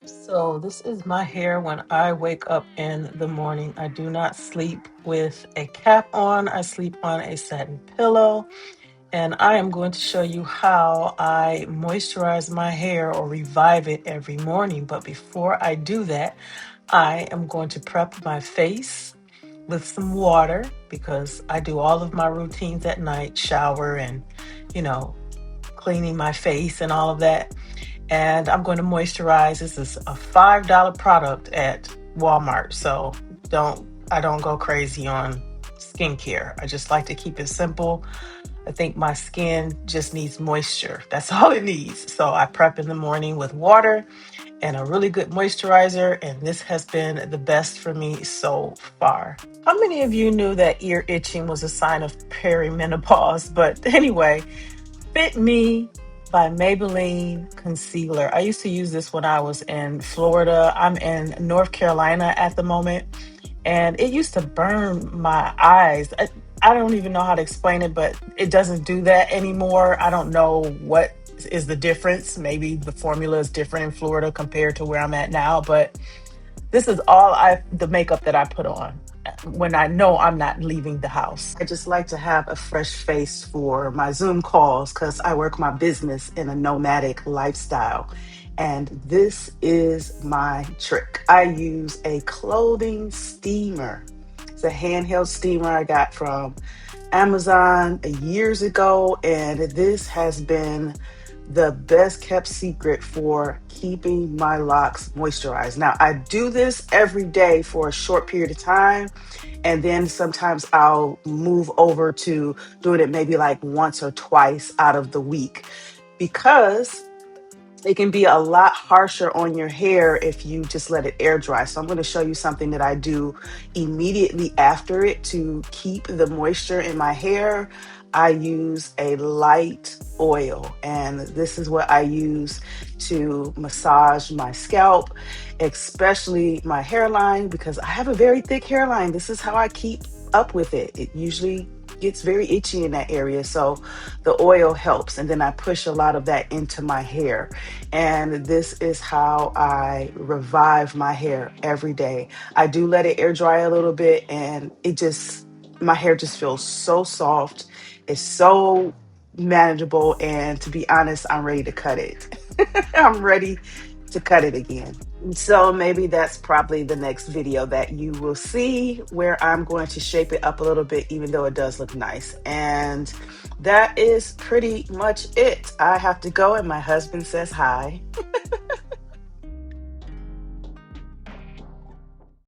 So this is my hair when I wake up in the morning. I do not sleep with a cap on. I sleep on a satin pillow. And I am going to show you how I moisturize my hair or revive it every morning. But before I do that, I am going to prep my face with some water because I do all of my routines at night, shower and, you know, cleaning my face and all of that. And I'm going to moisturize. This is a $5 product at Walmart. So I don't go crazy on skincare. I just like to keep it simple. I think my skin just needs moisture. That's all it needs. So I prep in the morning with water and a really good moisturizer. And this has been the best for me so far. How many of you knew that ear itching was a sign of perimenopause? But anyway, Fit Me by Maybelline concealer. I used to use this when I was in Florida. I'm in North Carolina at the moment, and it used to burn my eyes. I don't even know how to explain it, but it doesn't do that anymore. I don't know what is the difference. Maybe the formula is different in Florida compared to where I'm at now, but this is the makeup that I put on when I know I'm not leaving the house. I just like to have a fresh face for my Zoom calls because I work my business in a nomadic lifestyle. And this is my trick. I use a clothing steamer. It's a handheld steamer I got from Amazon years ago, and this has been the best kept secret for keeping my locks moisturized. Now, I do this every day for a short period of time, and then sometimes I'll move over to doing it maybe like once or twice out of the week because it can be a lot harsher on your hair if you just let it air dry. So I'm going to show you something that I do immediately after it to keep the moisture in my hair. I use a light oil, and this is what I use to massage my scalp, especially my hairline, because I have a very thick hairline. This is how I keep up with it. It usually gets very itchy in that area. So the oil helps. And then I push a lot of that into my hair. And this is how I revive my hair every day. I do let it air dry a little bit, and my hair just feels so soft. It's so manageable. And to be honest, I'm ready to cut it. I'm ready to cut it again. So maybe that's probably the next video that you will see where I'm going to shape it up a little bit, even though it does look nice. And that is pretty much it. I have to go, and my husband says hi.